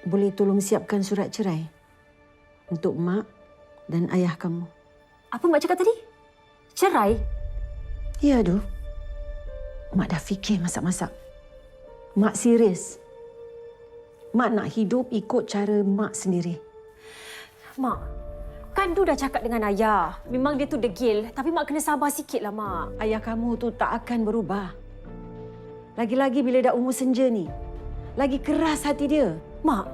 boleh tolong siapkan surat cerai untuk mak dan ayah kamu? Apa mak cakap tadi? Cerai? Ya, Du. Mak dah fikir masak-masak. Mak serius. Mak nak hidup ikut cara mak sendiri. Mak, kan Du dah cakap dengan ayah. Memang dia tu degil. Tapi mak kena sabar sikitlah, mak. Ayah kamu tu tak akan berubah. Lagi-lagi bila dah umur senja ni. Lagi keras hati dia. Mak,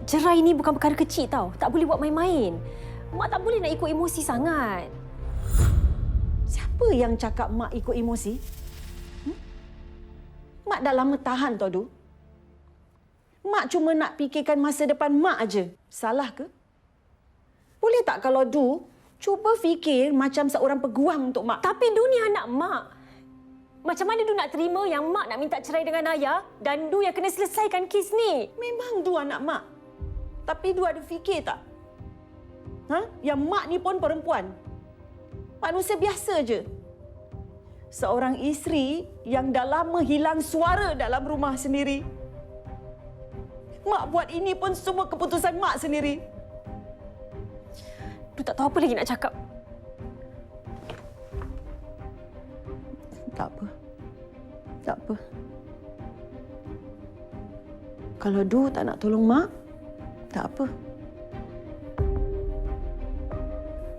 cerai ni bukan perkara kecil tau. Tak boleh buat main-main. Mak tak boleh nak ikut emosi sangat. Siapa yang cakap mak ikut emosi? Mak dah lama tahan tau, Du. Mak cuma nak fikirkan masa depan mak aja. Salah ke? Boleh tak kalau Du cuba fikir macam seorang peguam untuk mak? Tapi Du ni anak mak. Macam mana Du nak terima yang mak nak minta cerai dengan ayah dan Du yang kena selesaikan kes ni? Memang Du anak mak. Tapi Du ada fikir tak? Yang mak ni pun perempuan. Manusia biasa je. Seorang isteri yang dah lama hilang suara dalam rumah sendiri. Mak buat ini pun semua keputusan mak sendiri. Du tak tahu apa lagi nak cakap. Tak apa. Tak apa. Kalau Du tak nak tolong mak, tak apa.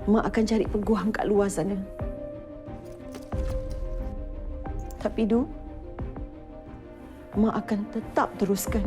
Mak akan cari peguam kat luar sana. Tapi Du, mak akan tetap teruskan.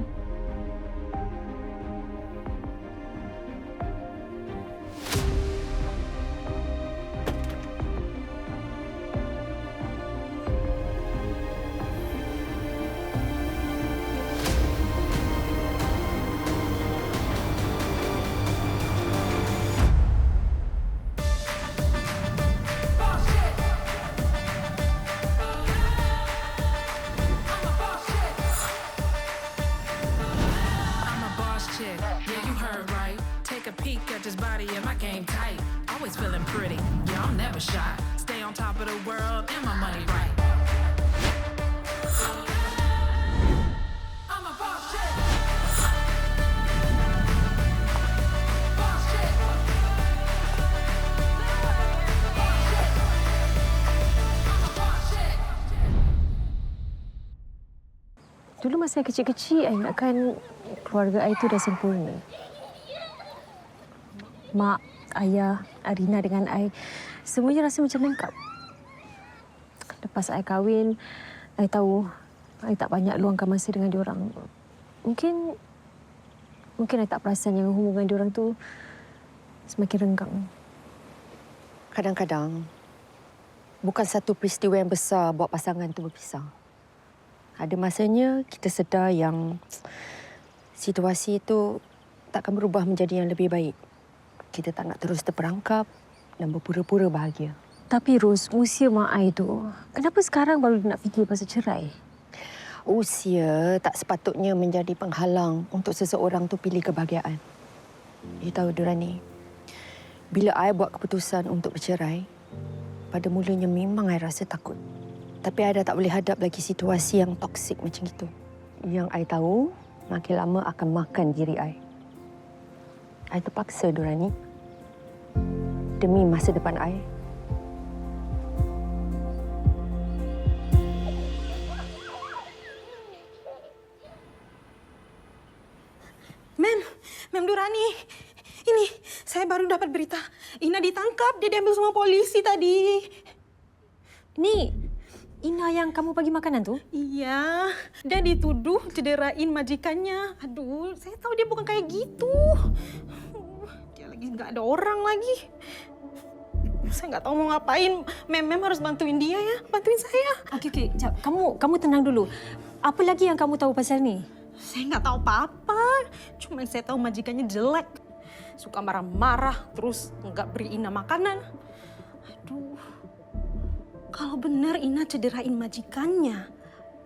Dulu masa kecil-kecil, I ingatkan keluarga I tu dah sempurna. Mak, ayah, Arina dengan I, semuanya rasa macam lengkap. Lepas I kahwin, I tahu I tak banyak luangkan masa dengan diorang. Mungkin I tak perasan yang hubungan diorang tu semakin renggang. Kadang-kadang, bukan satu peristiwa yang besar buat pasangan tu berpisah. Ada masanya kita sedar yang situasi itu takkan berubah menjadi yang lebih baik. Kita tak nak terus terperangkap dan berpura-pura bahagia. Tapi Ros, usia mak I tu, kenapa sekarang baru nak fikir pasal cerai? Usia tak sepatutnya menjadi penghalang untuk seseorang tu pilih kebahagiaan. You tahu, Durani, bila I buat keputusan untuk bercerai, pada mulanya memang I rasa takut. Tapi I dah tak boleh hadap lagi situasi yang toksik macam itu. Yang I tahu, makin lama akan makan diri I. I terpaksa, Durani. Demi masa depan I. Mem Durani. Ini, saya baru dapat berita. Ina ditangkap, dia diambil sama polisi tadi. Ni, Ina yang kamu bagi makanan tu? Iya, dia dituduh cederain majikannya. Aduh, saya tahu dia bukan kayak gitu. Dia lagi nggak ada orang lagi. Saya nggak tahu mau ngapain. Mem harus bantuin dia ya, bantuin saya. Okey, jap. Kamu tenang dulu. Apa lagi yang kamu tahu pasal ni? Saya nggak tahu apa-apa. Cuma saya tahu majikannya jelek. Suka marah-marah, terus nggak beri Ina makanan. Aduh. Kalau benar Ina cederain majikannya,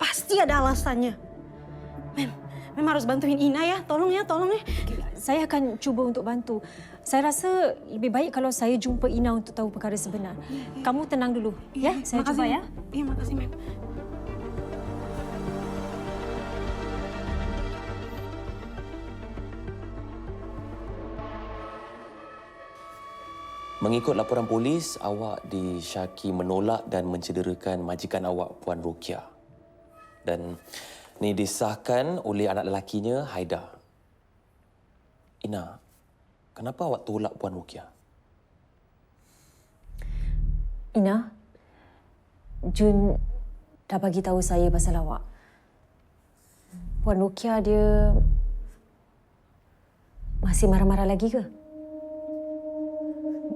pasti ada alasannya. Mem harus bantuin Ina ya. Tolong ya. Saya akan cuba untuk bantu. Saya rasa lebih baik kalau saya jumpa Ina untuk tahu perkara sebenar. Kamu tenang dulu. Ya, saya cuba ya. Iya, makasih, Mem. Mengikut laporan polis, awak disyaki menolak dan mencederakan majikan awak, Puan Rokia. Dan ini disahkan oleh anak lelakinya, Haida. Ina, kenapa awak tolak Puan Rokia? Ina, Jun dah bagi tahu saya pasal awak. Puan Rokia dia masih marah-marah lagi ke?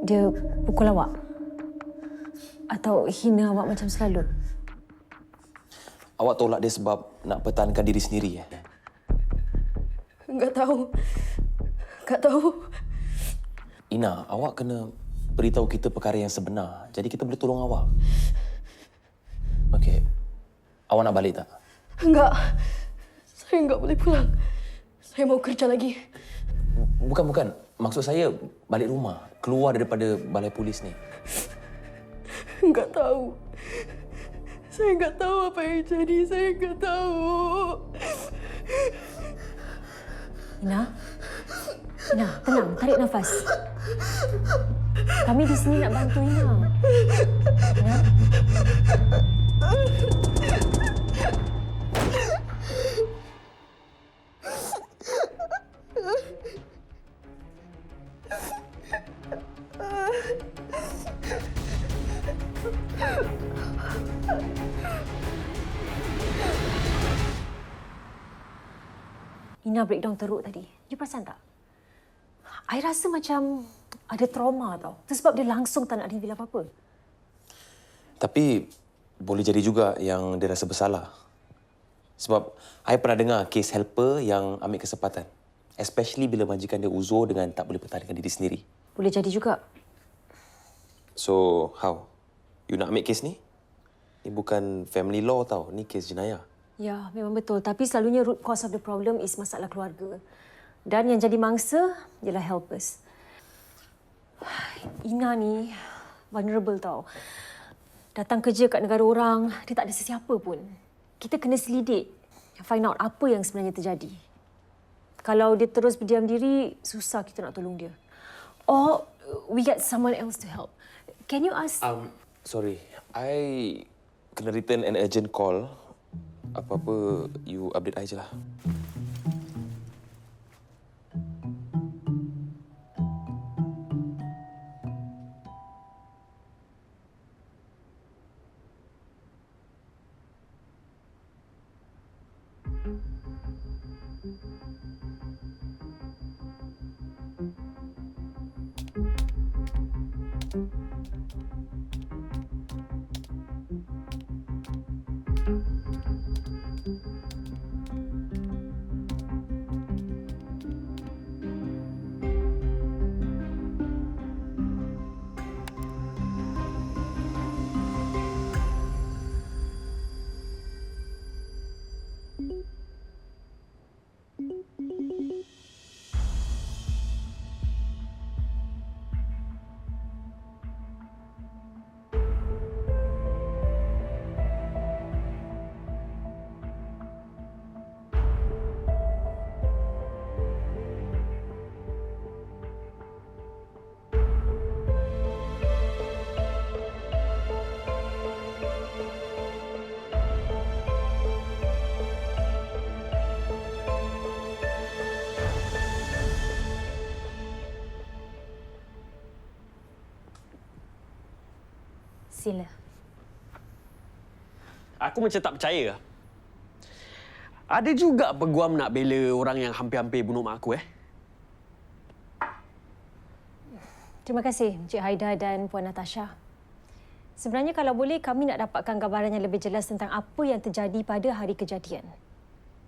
Dia pukul awak? Atau hina awak macam selalu? Awak tolak dia sebab nak pertahankan diri sendiri, Enggak tahu. Enggak tahu. Ina, awak kena beritahu kita perkara yang sebenar. Jadi kita boleh tolong awak. Okey. Awak nak balik tak? Enggak. Saya enggak boleh pulang. Saya mau kerja lagi. Bukan. Maksud saya balik rumah. Keluar daripada balai polis ni. Enggak tahu. Saya enggak tahu apa yang jadi. Saya enggak tahu. Ina, tenang, tarik nafas. Kami di sini nak bantu Ina. Ina. Ina breakdown teruk tadi. You perasan tak? I rasa macam ada trauma tau. Itu sebab dia langsung tak nak reveal apa-apa. Tapi boleh jadi juga yang dia rasa bersalah. Sebab I pernah dengar kes helper yang ambil kesempatan. Especially bila majikan dia uzur dengan tak boleh pertahankan diri sendiri. Boleh jadi juga. So, how? You nak ambil kes ni? Ni bukan family law tau. Ni kes jenayah. Ya, memang betul. Tapi selalunya root cause of the problem is masalah keluarga. Dan yang jadi mangsa ialah helpers. Ina ni vulnerable tau. Datang kerja kat negara orang, dia tak ada sesiapa pun. Kita kena selidik, find out apa yang sebenarnya terjadi. Kalau dia terus berdiam diri, susah kita nak tolong dia. Or we get someone else to help. Can you ask... Sorry. I kena return an urgent call. Apa-apa, you update I je lah. Sila. Aku macam tak percaya. Ada juga peguam nak bela orang yang hampir-hampir bunuh mak aku, Terima kasih, Encik Haida dan Puan Natasha. Sebenarnya kalau boleh, kami nak dapatkan gambaran yang lebih jelas tentang apa yang terjadi pada hari kejadian.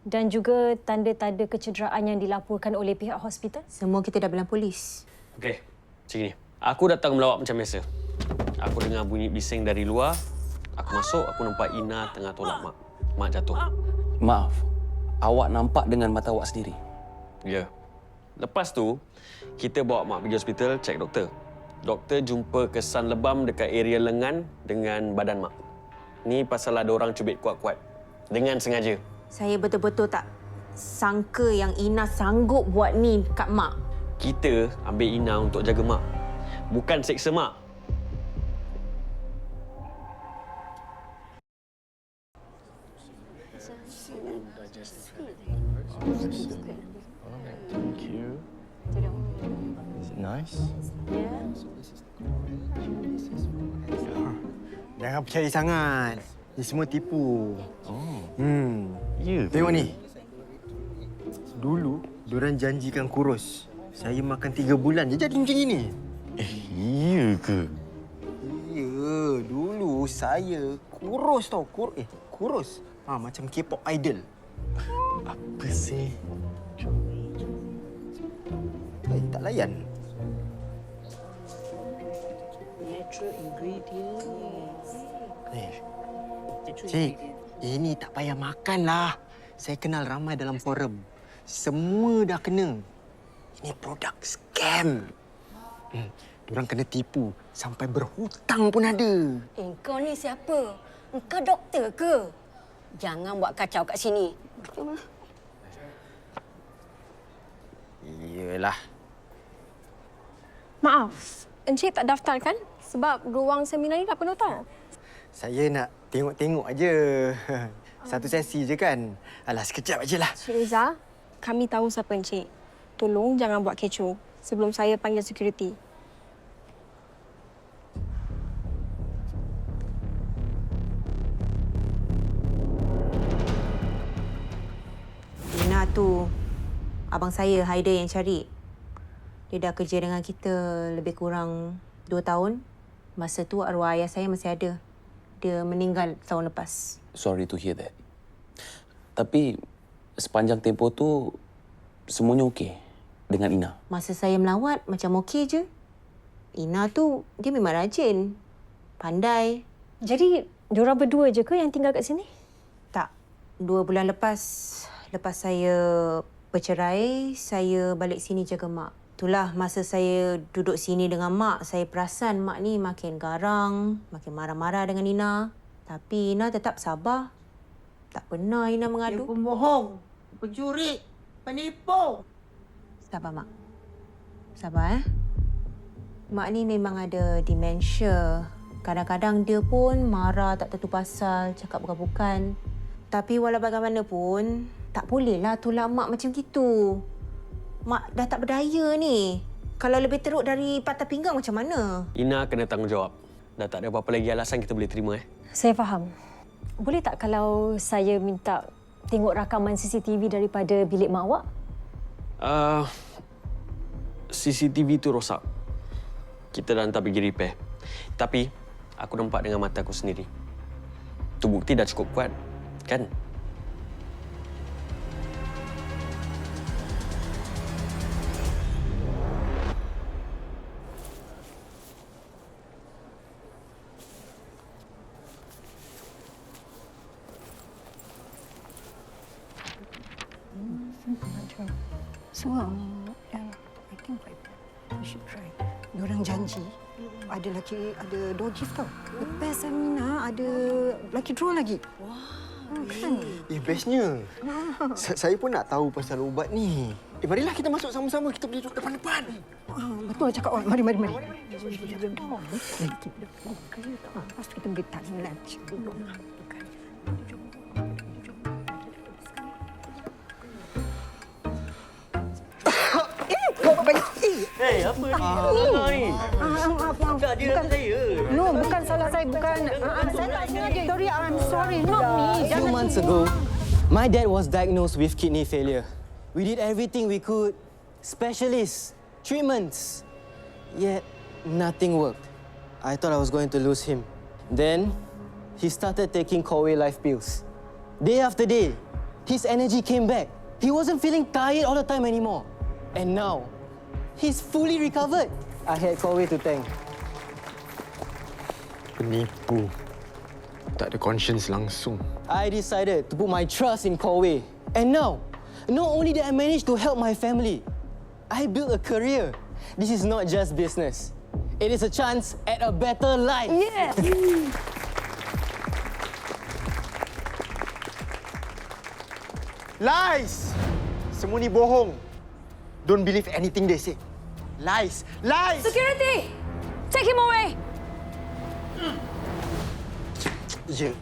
Dan juga tanda-tanda kecederaan yang dilaporkan oleh pihak hospital. Semua kita dah bilang polis. Okey, macam ni. Aku datang melawat macam biasa. Aku dengar bunyi bising dari luar. Aku masuk, aku nampak Ina tengah tolak mak. Mak jatuh. Maaf, awak nampak dengan mata awak sendiri? Ya. Lepas tu, kita bawa mak pergi hospital, cek doktor. Doktor jumpa kesan lebam dekat area lengan dengan badan mak. Ni pasal ada orang cubit kuat-kuat. Dengan sengaja. Saya betul-betul tak sangka yang Ina sanggup buat ni kat mak. Kita ambil Ina untuk jaga mak. bukan seksa mak. Thank you. Is it nice? Jangan percaya sangat. Ini semua tipu. Oh, Ya. you. Tengok ni. Dulu, diorang janjikan kurus. Saya makan 3 bulan je jadi macam ini. You ke? Ya, dulu saya kurus tau. Kurus. Macam K-pop idol. Apa sih? Tak layan. Cik, ini tak payah makan lah. Saya kenal ramai dalam forum. Semua dah kena. Ini produk scam. Diorang kena tipu sampai berhutang pun ada. Kau ni siapa? Engkau doktor ke? Jangan buat kacau kat sini. Iyalah. Maaf, Encik tak daftar kan? Sebab ruang seminar ni dah penuh tau. Saya nak tengok-tengok aja. Satu sesi je kan. Alah, sekejap ajalah. Cik Reza, kami tahu siapa Encik. Tolong jangan buat kecoh sebelum saya panggil security. Ina tu, abang saya Haider yang cari. Dia dah kerja dengan kita lebih kurang 2 tahun. Masa tu arwah ayah saya masih ada. Dia meninggal tahun lepas. Sorry to hear that. Tapi sepanjang tempoh tu semuanya okey dengan Ina. Masa saya melawat macam okey je. Ina tu dia memang rajin. Pandai. Jadi, diorang berdua je ke yang tinggal kat sini? Tak. 2 bulan lepas saya bercerai, saya balik sini jaga mak. Itulah masa saya duduk sini dengan mak, saya perasan mak ni makin garang, makin marah-marah dengan Ina. Tapi Ina tetap sabar. Tak pernah Ina mengadu. Dia pembohong, pencuri, penipu. Sabar, Mak. Sabar, Mak ni memang ada demensia. Kadang-kadang dia pun marah tak tentu pasal, cakap bukan-bukan. Tapi walau bagaimanapun, tak bolehlah tolak Mak macam gitu. Mak dah tak berdaya ni. Kalau lebih teruk dari patah pinggang macam mana? Ina kena tanggungjawab. Dah tak ada apa-apa lagi alasan kita boleh terima. Saya faham. Boleh tak kalau saya minta tengok rakaman CCTV daripada bilik mak awak? CCTV tu rosak. Kita dah hantar pergi repair. Tapi, aku nampak dengan mata aku sendiri. Tu bukti dah cukup kuat, kan? So, I think we should try. Diorang janji ada door gift tau. Lepas Amina ada laki draw lagi. Wah, kan? Bestnya. Saya pun nak tahu pasal ubat ni. Marilah kita masuk sama-sama. Kita boleh duduk depan-depan. Betul cakap awak. Mari. Lepas tu kita pergi tanya lunch. Hey, apa ni? Maaf. Tak dia dengan saya. No, bukan salah saya. Bukan. Saya tak sengaja. Sorry, I'm sorry. Not me. A few months ago, my dad was diagnosed with kidney failure. We did everything we could, specialists, treatments, yet nothing worked. I thought I was going to lose him. Then, he started taking Coway Life pills. Day after day, his energy came back. He wasn't feeling tired all the time anymore. And now, he's fully recovered. I had Coway to thank. Penipu. Tak ada conscience langsung. I decided to put my trust in Coway. And now, not only did I manage to help my family, I built a career. This is not just business. It is a chance at a better life. Yes! Lies! Semua ni bohong. Don't believe anything they say. Lies! Lies! Security! Take him away! Ya.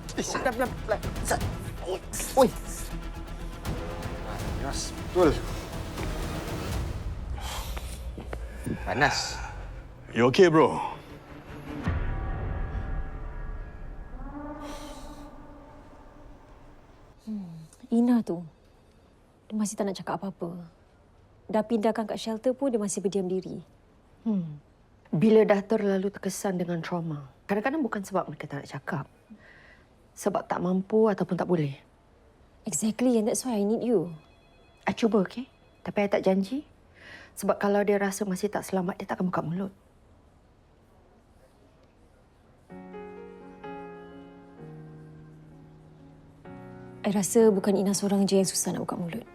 Oi. Panas, betul. Panas. You okay, bro? Ina tu, dia masih tak nak cakap apa-apa. Dah pindahkan kat shelter pun dia masih berdiam diri. Bila dah terlalu terkesan dengan trauma, kadang-kadang bukan sebab mereka tak nak cakap. Sebab tak mampu ataupun tak boleh. Exactly, and that's why I need you. I cuba, okey? Tapi I tak janji. Sebab kalau dia rasa masih tak selamat, dia tak akan buka mulut. I rasa bukan Ina seorang je yang susah nak buka mulut.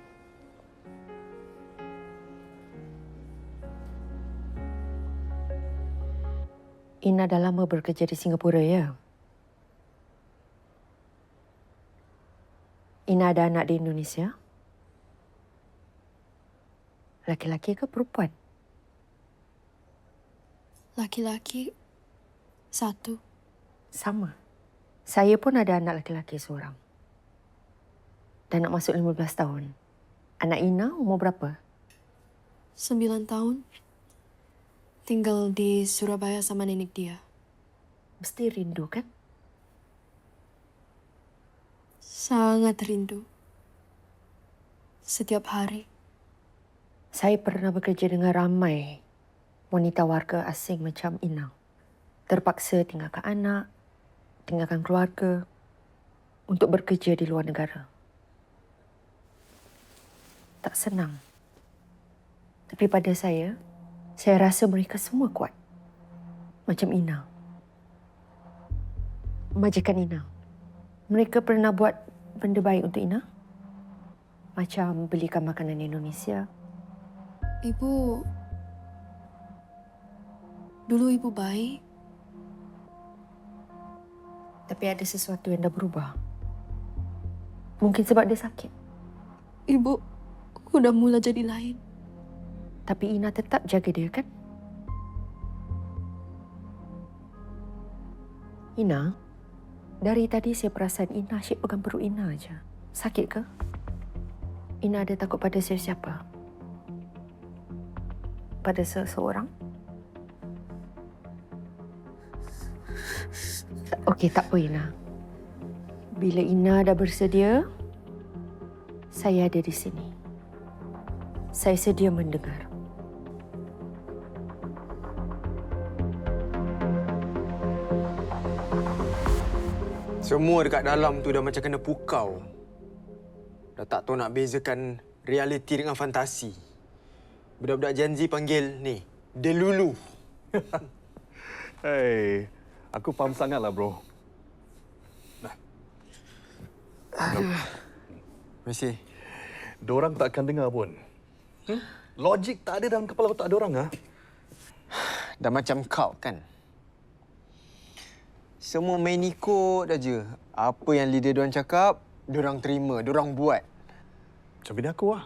Ina dah lama bekerja di Singapura, ya? Ina ada anak di Indonesia? Laki-laki ke perempuan? Laki-laki satu. Sama. Saya pun ada anak laki-laki seorang. Dan nak masuk 15 tahun. Anak Ina umur berapa? 9 tahun. Tinggal di Surabaya sama nenek dia. Mesti rindu, kan? Sangat rindu. Setiap hari. Saya pernah bekerja dengan ramai wanita warga asing macam Ina. Terpaksa tinggalkan anak, tinggalkan keluarga untuk bekerja di luar negara. Tak senang. Tapi pada saya rasa mereka semua kuat. Macam Ina. Majikan Ina. Mereka pernah buat benda baik untuk Ina? Macam belikan makanan Indonesia. Dulu ibu baik. Tapi ada sesuatu yang dah berubah. Mungkin sebab dia sakit. Ibu udah mula jadi lain. Tapi Ina tetap jaga dia, kan? Ina, dari tadi saya perasan Ina asyik pegang perut Ina aja. Sakit ke? Ina ada takut pada siapa? Pada seseorang? Okey, tak apa Ina. Bila Ina dah bersedia, saya ada di sini. Saya sedia mendengar. Semua dekat dalam tu dah macam kena pukau. Dah tak tahu nak bezakan realiti dengan fantasi. Budak-budak Gen Z panggil ni, Delulu. Hey, aku faham sangatlah, bro. Terima kasih. Diorang tak akan dengar pun. Logik tak ada dalam kepala otak diorang, ha? Dah macam kau, kan? Semua main ikut aja. Apa yang leader diorang cakap, diorang terima, diorang buat. Macam bini aku lah.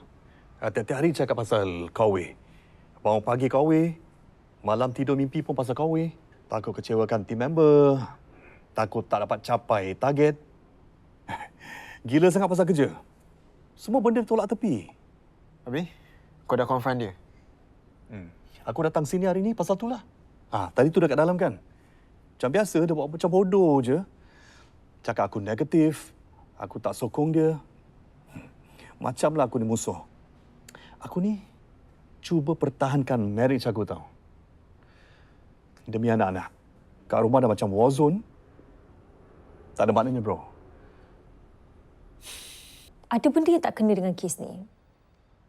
Tiap-tiap hari cakap pasal kawe. Bangun pagi kawe, malam tidur mimpi pun pasal kawe. Takut kecewakan team member, takut tak dapat capai target. Gila sangat pasal kerja. Semua benda tolak tepi. Habis, kau dah confront dia? Aku datang sini hari ni pasal tu lah. Tadi tu dekat dalam kan. Macam biasa, dia buat macam bodoh je. Cakap aku negatif, aku tak sokong dia. Macamlah aku ni musuh. Aku ni cuba pertahankan marriage aku tau. Demi anak-anak. Kat rumah dah macam war zone. Tak ada maknanya, bro. Ada benda yang tak kena dengan kes ni.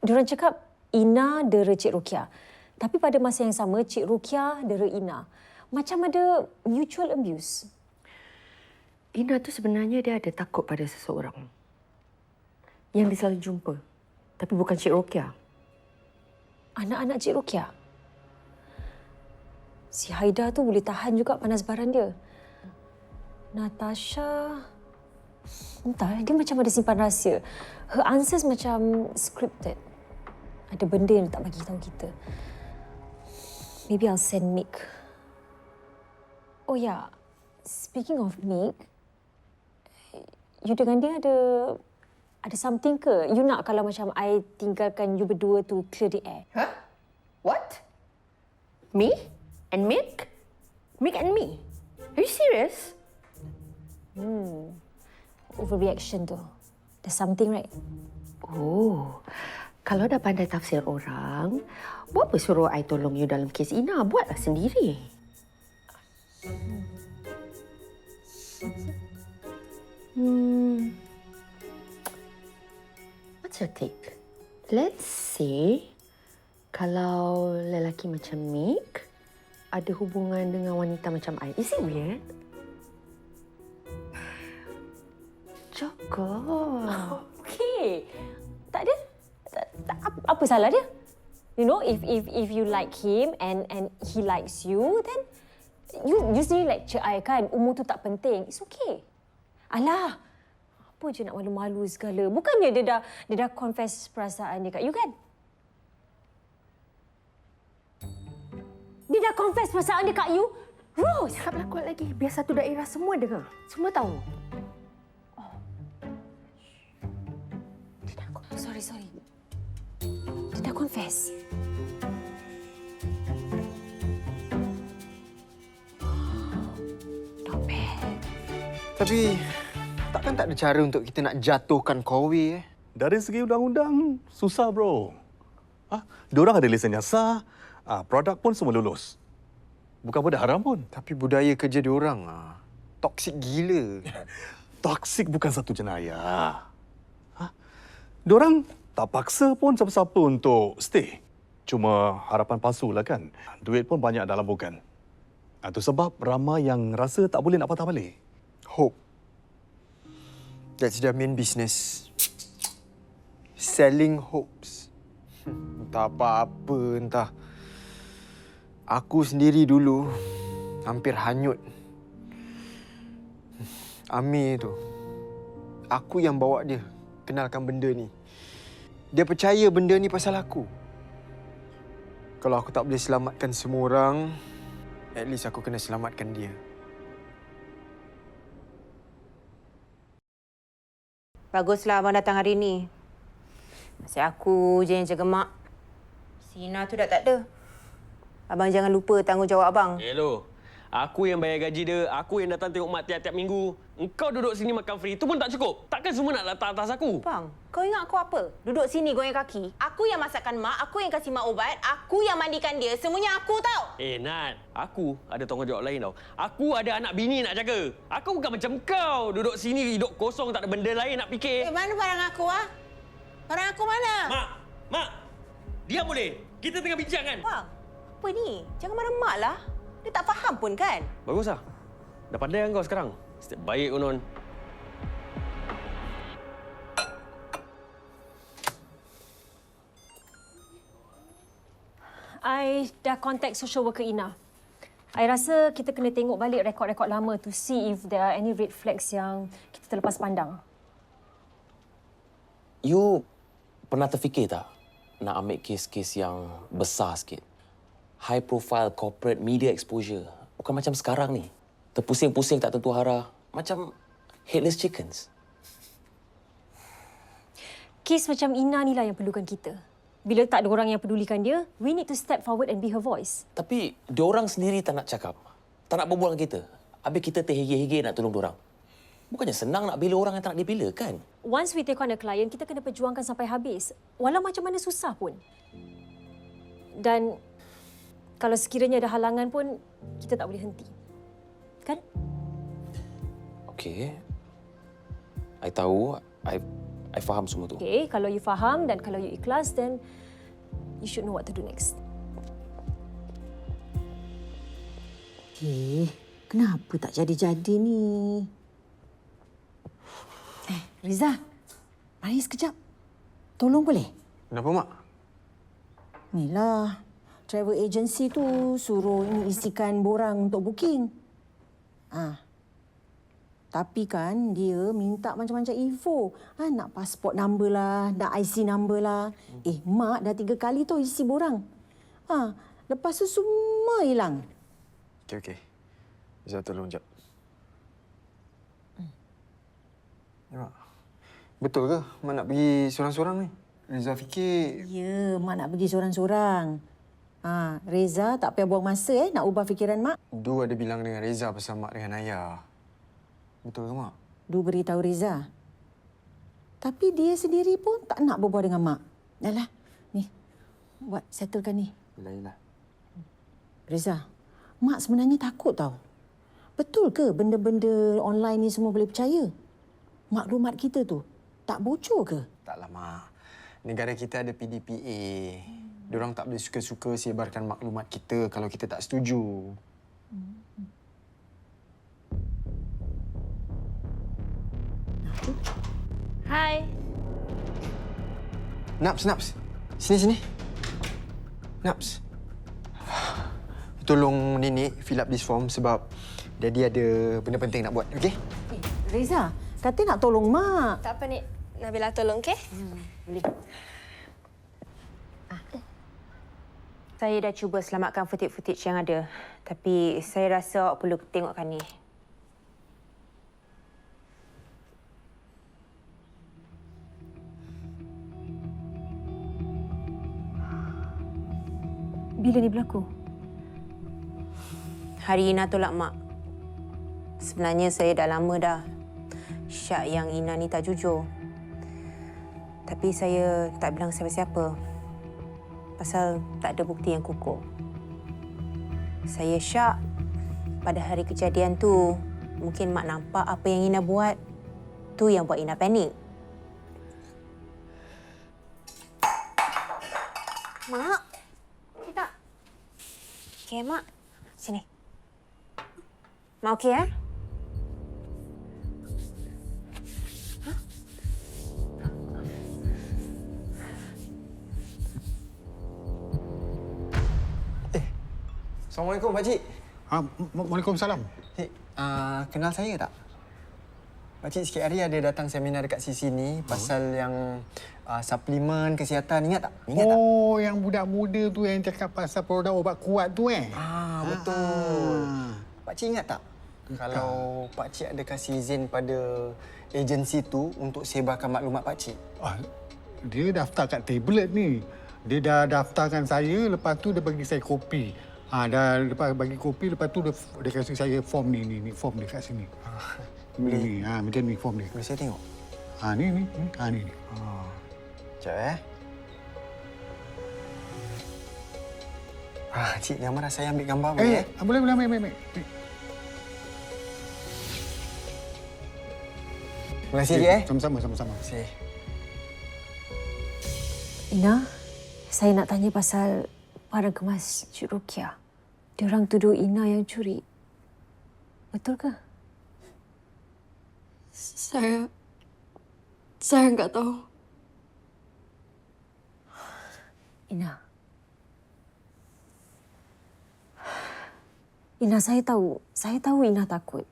Diorang cakap Ina dera Cik Rukia. Tapi pada masa yang sama, Cik Rukia dera Ina. Macam ada mutual abuse. Ina tu sebenarnya dia ada takut pada seseorang. Yang dia selalu jumpa. Tapi bukan Cik Rukia. Anak-anak Cik Rukia. Si Haida tu boleh tahan juga panas baran dia. Natasha... Entah, dia macam ada simpan rahsia. Her answers macam scripted. Ada benda yang tak bagi tahu kita. Maybe I'll send Nick. Oh ya, speaking of Nick, you dengan dia ada something ke? You nak kalau macam I tinggalkan you berdua to clear the air? Huh? What? Me? And Mick? Mick and me? Are you serious? Overreaction tu. There's something, right? Oh, kalau dah pandai tafsir orang, buat apa suruh I tolong you dalam kes Ina? Buatlah sendiri. What's your take? Let's say kalau lelaki macam Mick ada hubungan dengan wanita macam I. Is it weird? Joko. Okay. Tak ada. Apa salah dia? You know, if you like him and he likes you, then you sendiri lecture I kan, umur tu tak penting. It's okay. Alah, apa je nak malu-malu segala. Bukannya dia dah confess perasaan dia kat you kan? Dia dah confess perasaan dia kat you? Rose! Cakaplah kuat lagi. Biar satu daerah semua dengar. Semua tahu. Sorry. Dia dah confess. Not bad. Tapi, takkan tak ada cara untuk kita nak jatuhkan Kowe? Dari segi undang-undang, susah bro. Diorang ada lesen yang sah, produk pun semua lulus. Bukan benda haram pun. Tapi budaya kerja diorang toksik gila. Toksik bukan satu jenayah. Diorang tak paksa pun siapa-siapa untuk stay. Cuma harapan palsu lah kan. Duit pun banyak dalam bukan. Itu sebab ramai yang rasa tak boleh nak patah balik. Hope. That's their main business. Selling hopes. Entah apa-apa, entah. Aku sendiri dulu hampir hanyut. Amir tu. Aku yang bawa dia kenalkan benda ni. Dia percaya benda ni pasal aku. Kalau aku tak boleh selamatkan semua orang, at least aku kena selamatkan dia. Baguslah abang datang hari ni. Masih aku je yang jaga mak. Sina tu dah tak ada. Abang jangan lupa tanggungjawab abang. Hello. Aku yang bayar gaji dia, aku yang datang tengok mak tiap-tiap minggu. Engkau duduk sini makan free, itu pun tak cukup. Takkan semua nak letak atas aku? Bang, kau ingat aku apa? Duduk sini goyang kaki. Aku yang masakkan mak, aku yang kasih mak ubat, aku yang mandikan dia. Semuanya aku tau. Nat, aku ada tanggungjawab lain tau. Aku ada anak bini nak jaga. Aku bukan macam kau. Duduk sini, hidup kosong, tak ada benda lain nak fikir. Mana barang aku, Barang aku mana? Mak! Diam boleh? Kita tengah bincang kan? Bang, apa ni? Jangan marah mak lah. Dia tak faham pun kan? Baguslah. Dah pandai kan kau sekarang? Setiap baik konon. I dah contact social worker Ina. I rasa kita kena tengok balik rekod-rekod lama to see if there are any red flags yang kita terlepas pandang. You pernah terfikir tak nak ambil kes-kes yang besar sikit? High profile corporate media exposure. Bukan macam sekarang ni. Terpusing-pusing tak tentu arah. Macam headless chickens. Kes macam Ina ni lah yang perlukan kita. Bila tak ada orang yang pedulikan dia, we need to step forward and be her voice. Tapi diorang sendiri tak nak cakap. Tak nak berbual dengan kita. Habis kita terhege-hege nak tolong diorang. Bukannya senang nak bela orang yang tak nak dibela, kan? Once we take on a client, kita kena perjuangkan sampai habis. Walau macam mana susah pun. Dan kalau sekiranya ada halangan pun, kita tak boleh henti. Kan? Okey. I tahu. I faham semua tu. Okay, kalau you faham dan kalau you ikhlas, then you should know what to do next. Kenapa tak jadi-jadi ni? Riza, mari sekejap. Tolong boleh? Kenapa, Mak? Inilah, travel agency tu suruh ini isikan borang untuk booking. Tapi kan dia minta macam-macam info. Nak passport number lah, nak IC number lah. Mak dah 3 kali tu isi borang. Lepas tu semua hilang. Okey. Reza, tolong jap. Ya, Mak. Betul ke Mak nak pergi seorang-seorang ni? Reza fikir... Ya, Mak nak pergi seorang-seorang. Reza tak payah buang masa nak ubah fikiran Mak. Du ada bilang dengan Reza pasal Mak dengan Ayah. Betul ke, Mak? Du beritahu Reza. Tapi dia sendiri pun tak nak berbual dengan Mak. Dahlah, ni. Buat settlekan ni. Yelah. Reza, Mak sebenarnya takut tau. Betul ke benda-benda online ni semua boleh percaya? Maklumat kita tu tak bocor ke? Taklah, Mak. Negara kita ada PDPA. Diorang tak boleh suka-suka sebarkan maklumat kita kalau kita tak setuju. Hai. Naps. Sini. Naps. Tolong Nenek fill up this form sebab Daddy ada benda penting nak buat, okey? Reza, kata nak tolong Mak. Tak apa, Nik. Nabila tolong, okey? Boleh. Saya dah cuba selamatkan footage yang ada. Tapi saya rasa awak perlu tengokkan ni. Bila ni berlaku? Hari Ina tolak Mak. Sebenarnya saya dah lama dah syak yang Ina ni tak jujur. Tapi saya tak bilang siapa-siapa. Pasal tak ada bukti yang kukuh. Saya syak pada hari kejadian tu mungkin Mak nampak apa yang Ina buat. Tu yang buat Ina panik. Mak. Tak. Okey, Mak. Sini. Mak okey, ya? Assalamualaikum, Pakcik. Waalaikumsalam. Cik, kenal saya tak? Pakcik sikit hari ada datang seminar dekat sini pasal yang suplemen kesihatan. Ingat tak? Oh, yang budak muda tu yang cakap pasal produk ubat kuat tu Betul. Pakcik ingat tak? Kalau Pakcik ada kasih izin pada agensi tu untuk sebarkan maklumat Pakcik. Dia daftar kat tablet ni. Dia dah daftarkan saya, lepas tu dia bagi saya kopi. Dah lepas bagi kopi, lepas tu dia kasih saya form ni form dia kat sini. Ni, macam ni form dia. Boleh saya tengok? Ni. Sekejap, Cik, jangan marah. Saya ambil gambar boleh, Boleh, ambil. Terima kasih, Cik, Sama-sama. Terima kasih. Ina, saya nak tanya pasal barang kemas Cik Rukia. Diorang tuduh Ina yang curi. Betul ke? Saya enggak tahu. Ina, saya tahu Ina takut.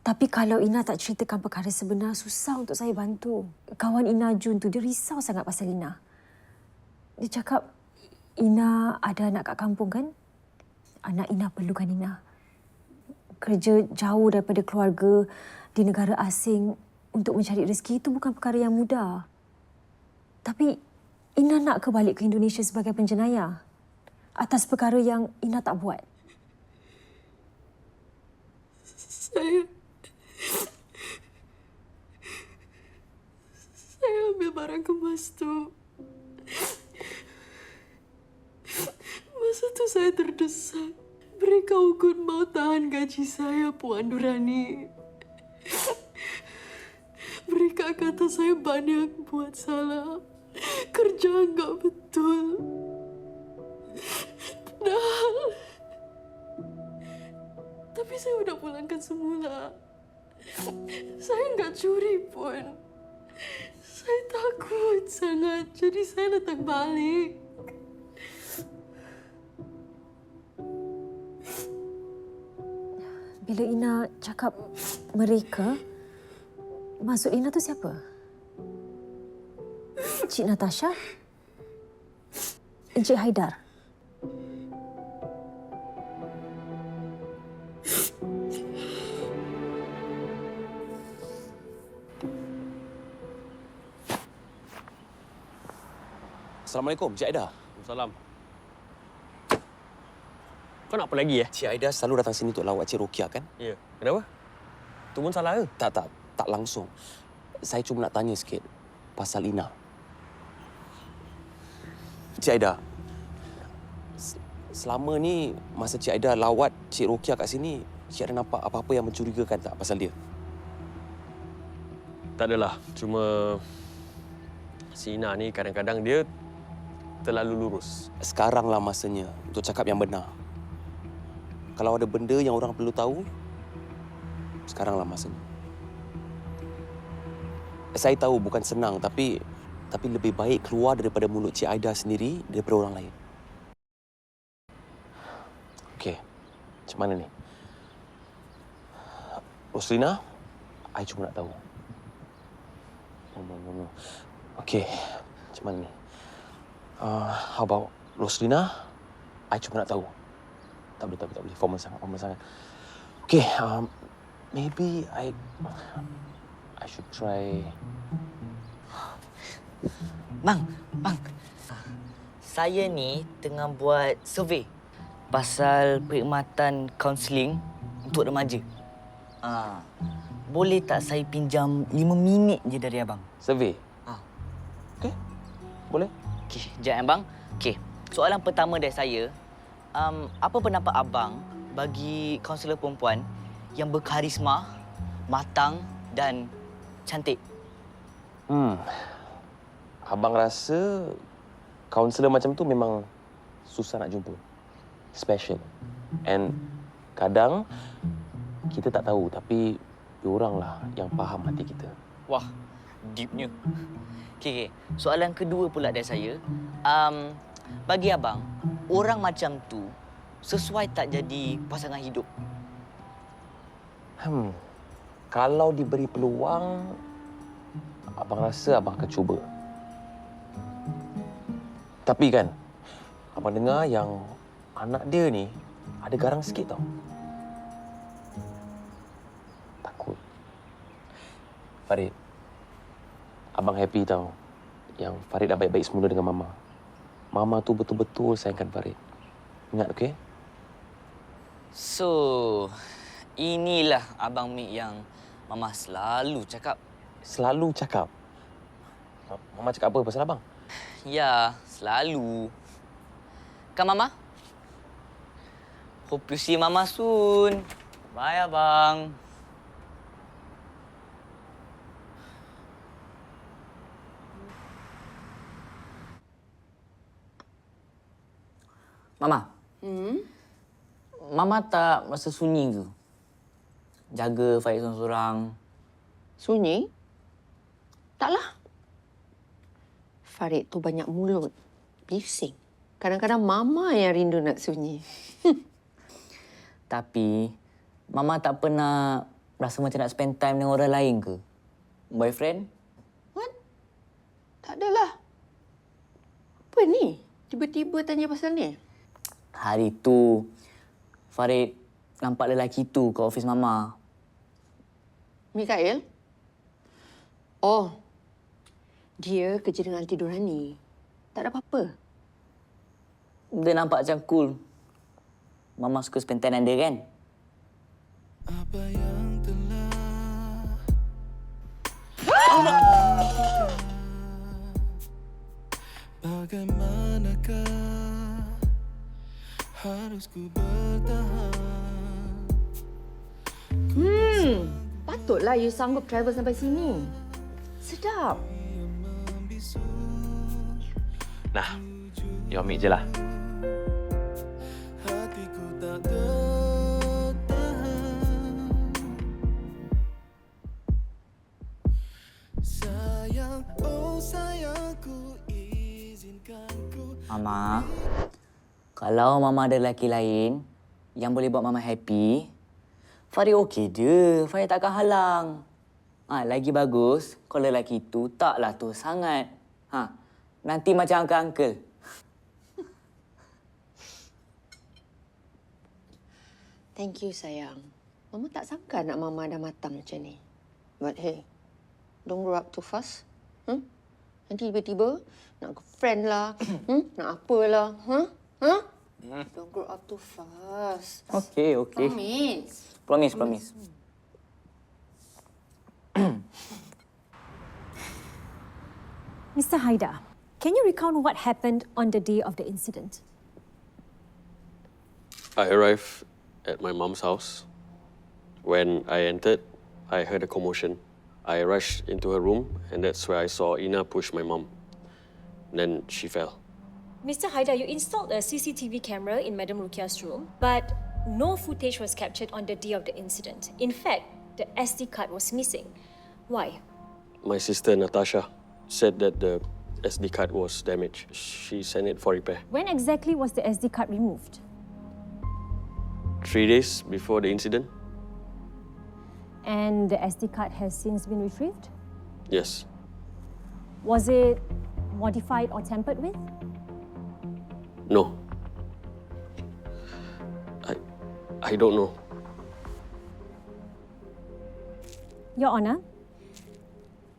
Tapi kalau Ina tak ceritakan perkara sebenar, susah untuk saya bantu. Kawan Ina Jun tu, dia risau sangat pasal Ina. Dia cakap Ina ada anak kat kampung kan? Anak Ina perlukan Ina. Kerja jauh daripada keluarga di negara asing untuk mencari rezeki itu bukan perkara yang mudah. Tapi Ina nak ke balik ke Indonesia sebagai penjenayah atas perkara yang Ina tak buat? Saya ambil barang kemas tu. Masa tu saya terdesak. Mereka ukur mau tahan gaji saya, Puan Nurani. Mereka kata saya banyak buat salah. Kerja enggak betul. Padahal... Tapi saya udah pulangkan semula. Saya enggak curi pun. Saya takut sangat, jadi saya datang balik. Bila Ina cakap mereka, maksud Ina tu siapa? Cik Natasha? Encik Haidar? Assalamualaikum, Cik Aida. Salam. Kau nak apa lagi Cik Aida selalu datang sini untuk lawat Cik Rokia kan? Ya. Kenapa? Tu pun salah ke? Tak langsung. Saya cuma nak tanya sikit pasal Ina. Cik Aida, selama ni masa Cik Aida lawat Cik Rokia kat sini, Cik Aida nampak apa-apa yang mencurigakan tak pasal dia? Tak adalah. Cuma si Ina ni kadang-kadang dia terlalu lurus. Sekaranglah masanya untuk cakap yang benar. Kalau ada benda yang orang perlu tahu, sekaranglah masanya. Saya tahu bukan senang, tapi lebih baik keluar daripada mulut Cik Aida sendiri daripada orang lain. Okey, macam mana ni? Roslina, I cuma nak tahu. No. Okey, macam mana ni? How about Roslina? I cuma nak tahu. Tak boleh. Formal sangat. Okey, maybe I should try. Bang. Saya ni tengah buat survey pasal perkhidmatan kaunseling untuk remaja. Boleh tak saya pinjam 5 minit je dari abang? Survey? Okey, boleh. Okey, sekejap bang. Okey, soalan pertama dari saya. Apa pendapat abang bagi kaunselor perempuan yang berkarisma, matang dan cantik? Abang rasa kaunselor macam tu memang susah nak jumpa. Special. And kadang kita tak tahu, tapi dioranglah yang faham hati kita. Wah, deepnya. Okey. Soalan kedua pula dari saya. Bagi abang, orang macam tu sesuai tak jadi pasangan hidup? Kalau diberi peluang, abang rasa abang akan cuba. Tapi kan, abang dengar yang anak dia ni ada garang sikit tau. Takut. Farid, abang happy tau yang Farid dah baik-baik semula dengan Mama. Mama tu betul-betul sayangkan Farid. Ingat, okey? So, inilah Abang Mik yang Mama selalu cakap. Selalu cakap? Mama cakap apa pasal abang? Ya, selalu. Kan Mama? Hope you see Mama soon. Bye, Abang. Mama. Mama tak rasa sunyi ke? Jaga Farid seorang-seorang. Sunyi? Taklah. Farid tu banyak mulut. Bising. Kadang-kadang Mama yang rindu nak sunyi. Tapi, Mama tak pernah rasa macam nak spend time dengan orang lain ke? Boyfriend? What? Tak adalah. Apa ni? Tiba-tiba tanya pasal ni? Hari tu, Farid nampak lelaki tu kat ofis Mama. Mikael? Oh, dia kerja dengan Aunty Dorani. Tak ada apa-apa. Dia nampak macam cool. Mama suka spend time dengan dia kan? Apa yang telah bagaimanakah harus ku bertahan? Patutlah you sanggup travel sampai sini. Sedap. Nah, you ambil je lah. Hatiku tak tertahan. Sayang, oh sayangku, izinkan ku. Mama, kalau Mama ada lelaki lain yang boleh buat Mama happy, Farid okey je. Farid takkan halang. Lagi bagus kalau lelaki tu taklah tu sangat. Nanti macam uncle-uncle. Thank you, sayang. Mama tak sangka anak Mama dah matang macam ni. But hey, don't grow up too fast. Nanti tiba-tiba nak girlfriend lah, nak apalah. Don't grow up too fast. Okay. Promise. Promise. Mr. Haidar, can you recount what happened on the day of the incident? I arrived at my mom's house. When I entered, I heard a commotion. I rushed into her room, and that's where I saw Ina push my mom. Then she fell. Mr. Haidar, you installed a CCTV camera in Madam Rukia's room, but no footage was captured on the day of the incident. In fact, the SD card was missing. Why? My sister Natasha said that the SD card was damaged. She sent it for repair. When exactly was the SD card removed? 3 days before the incident? And the SD card has since been retrieved? Yes. Was it modified or tampered with? No. I don't know. Your Honor,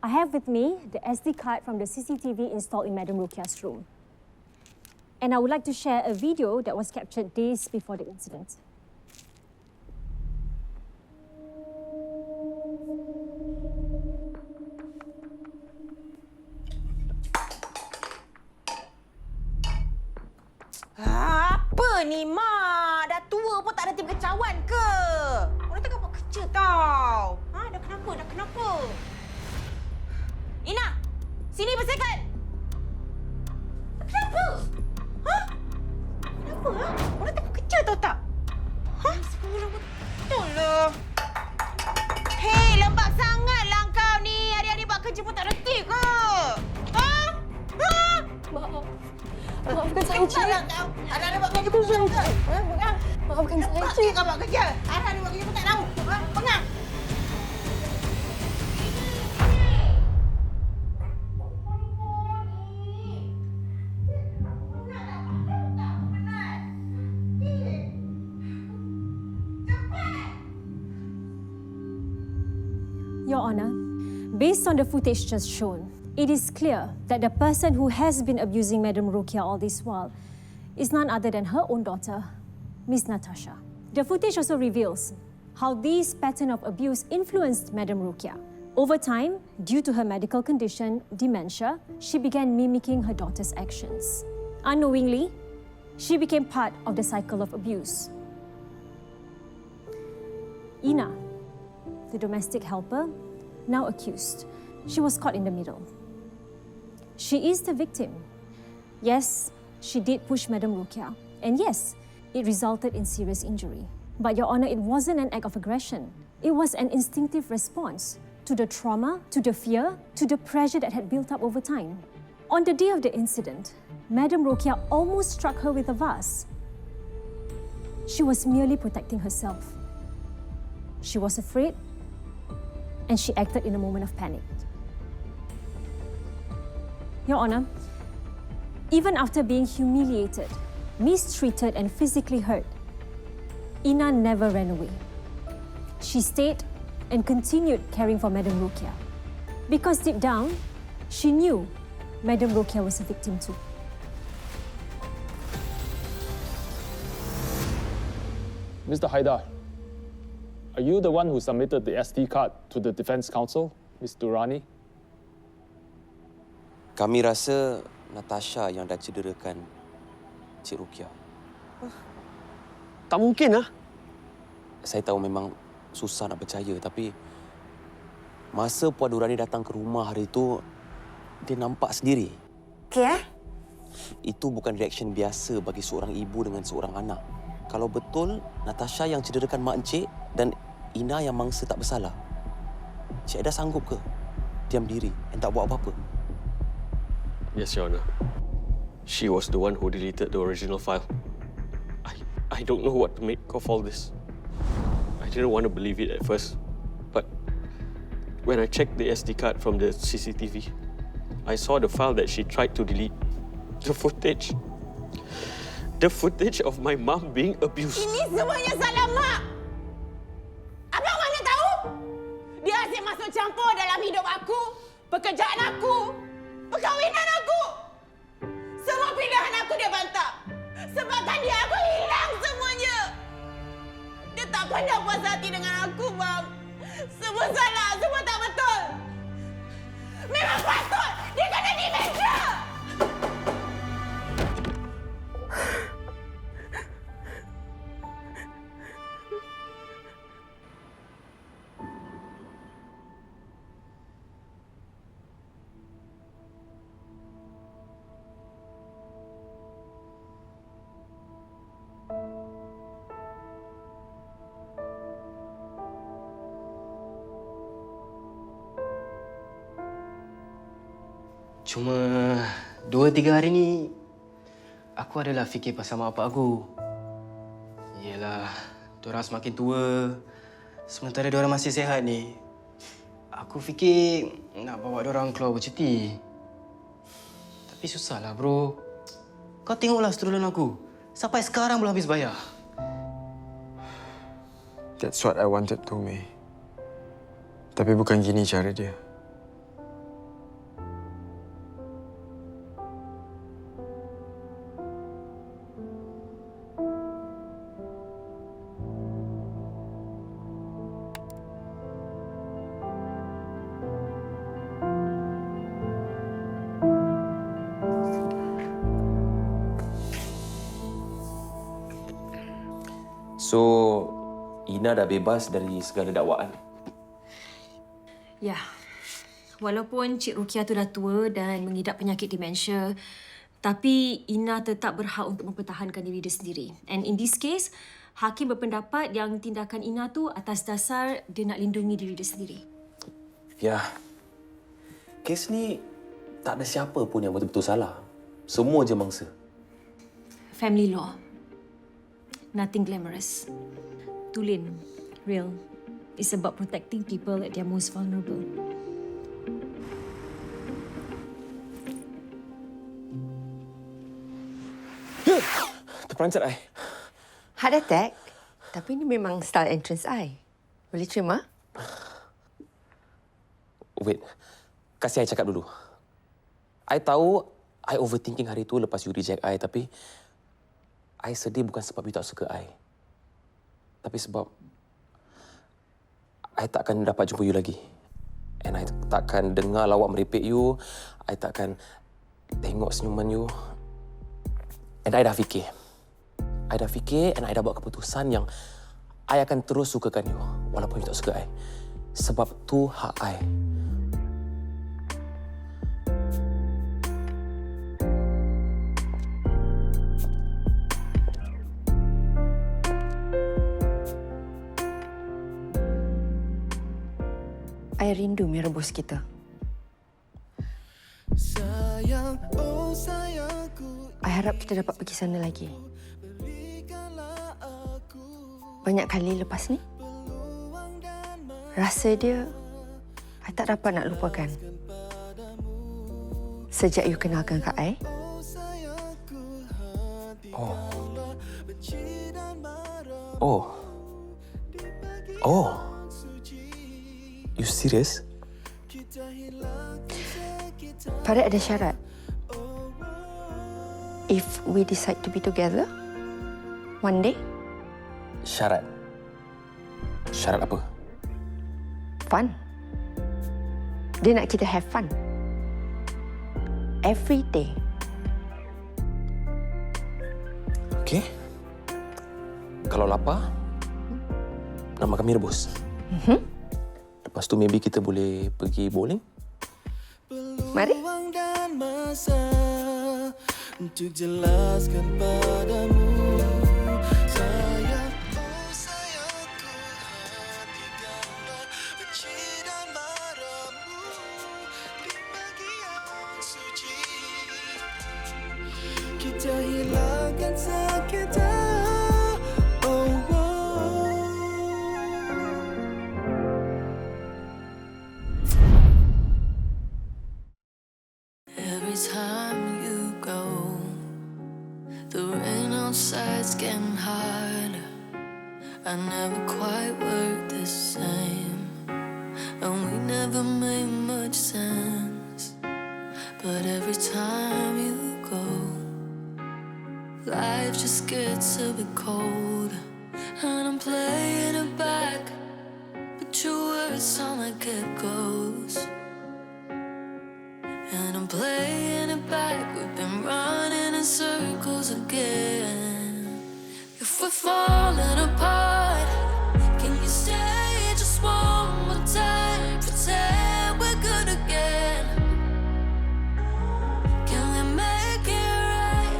I have with me the SD card from the CCTV installed in Madam Rukia's room. And I would like to share a video that was captured days before the incident. Apa ni, Mak? Dah tua pun tak ada tim kecawan ke? Orang tengah buat kerja tau. Dah kenapa? Ina, sini bersihkan. Kenapa? Kenapa? Orang tengah kerja tau tak? Sepuluh betul lah. Hei, lembab sangatlah kau ni. Hari-hari buat kerja pun tak reti ke? Maafkan saya, Cik. Ada buat kerja pun tak ke? Maafkan saya, Cik. Kau buat kerja. Hari-hari buat kerja pun tak tahu. Pengang. Your Honor, based on the footage just shown, it is clear that the person who has been abusing Madam Rukia all this while is none other than her own daughter, Miss Natasha. The footage also reveals how this pattern of abuse influenced Madam Rukia. Over time, due to her medical condition, dementia, she began mimicking her daughter's actions. Unknowingly, she became part of the cycle of abuse. Ina, the domestic helper, now accused. She was caught in the middle. She is the victim. Yes, she did push Madam Rukia. And yes, it resulted in serious injury. But Your Honor, it wasn't an act of aggression. It was an instinctive response to the trauma, to the fear, to the pressure that had built up over time. On the day of the incident, Madam Rukia almost struck her with a vase. She was merely protecting herself. She was afraid, and she acted in a moment of panic. Your Honor, even after being humiliated, mistreated and physically hurt, Ina never ran away. She stayed and continued caring for Madam Rukia. Because deep down, she knew Madam Rukia was a victim too. Mr. Haidar, are you the one who submitted the SD card to the Defence Counsel, Ms. Durrani? Kami rasa Natasha yang dah cederakan Cik Rukia. Tak mungkin lah. Saya tahu memang susah nak percaya, tapi masa Puan Durrani datang ke rumah hari itu, dia nampak sendiri. Okey, Itu bukan reaction biasa bagi seorang ibu dengan seorang anak. Kalau betul Natasha yang cederakan mak encik dan Ina yang mangsa tak bersalah, Cik Aida sanggup ke diam diri dan tak buat apa-apa? Yes, Your Honor. She was the one who deleted the original file. I don't know what to make of all this. I didn't want to believe it at first. But when I checked the SD card from the CCTV, I saw the file that she tried to delete. The footage. The footage of my mom being abused. Ini semuanya salah Mak. Abang mana tahu? Dia asyik masuk campur dalam hidup aku, pekerjaan aku. perkahwinan aku. Semua pilihan aku dia bantah. Sebabkan dia aku hilang semuanya. Dia tak pernah puas hati dengan aku, bang. Semua salah, semua tak betul. Memang patut dia kena dementia. Cuma 2-3 hari ni, aku adalah fikir pasal mak bapak aku. Yelah, diorang semakin tua, sementara diorang masih sihat ni. Aku fikir nak bawa diorang keluar bercuti. Tapi susahlah, bro. Kau tengoklah seterulan aku. Sampai sekarang belum habis bayar. That's what I wanted to, May. Tapi bukan gini cara dia. So, Ina dah bebas dari segala dakwaan. Ya. Walaupun Cik Rukia tu dah tua dan mengidap penyakit demensia, tapi Ina tetap berhak untuk mempertahankan diri dia sendiri. And in this case, hakim berpendapat yang tindakan Ina tu atas dasar dia nak lindungi diri dia sendiri. Ya. Kes ni tak ada siapa pun yang betul-betul salah. Semua je mangsa. Family law. Nothing glamorous. Tulin, real. It's about protecting people at their most vulnerable. Terperancat, I. Heart attack? Tapi ini memang style entrance I. Boleh terima? Wait. Kasih I cakap dulu. I tahu I overthinking hari tu lepas you reject I, tapi I sedih bukan sebab you tak suka I. Tapi sebab I takkan dapat jumpa you lagi. And I takkan dengar lawak merepek you. I takkan tengok senyuman you. And I dah fikir. And I dah buat keputusan yang I akan terus sukakan you walaupun you tak suka I. Sebab tu hak I. I rindu mi rebus kita. Sayang, oh sayangku, I harap kita dapat pergi sana lagi. Banyak kali lepas ni, rasa dia, I tak dapat nak lupakan. Sejak you kenalkan Kak I. Oh. You serious? Farid ada syarat. If we decide to be together, one day. Syarat? Syarat apa? Fun. Dia nak kita have fun. Every day. Okay. Kalau lapar, nak makan mie rebus. Lepas tu maybe kita boleh pergi bowling. Mari. dan masa untuk jelaskan padamu. Sayang, oh sayangku, hentikanlah benci dan marahmu di pagi yang suci. Kita hilangkan sakitnya. Every time you go, the rain outside's getting harder. I never quite work the same, and we never made much sense. But really cold, and I'm playing it back, but your words sound like echoes. And I'm playing it back, we've been running in circles again. If we're falling apart, can you stay just one more time? Pretend we're good again. Can we make it right?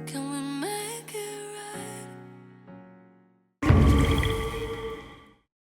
Can we make it right?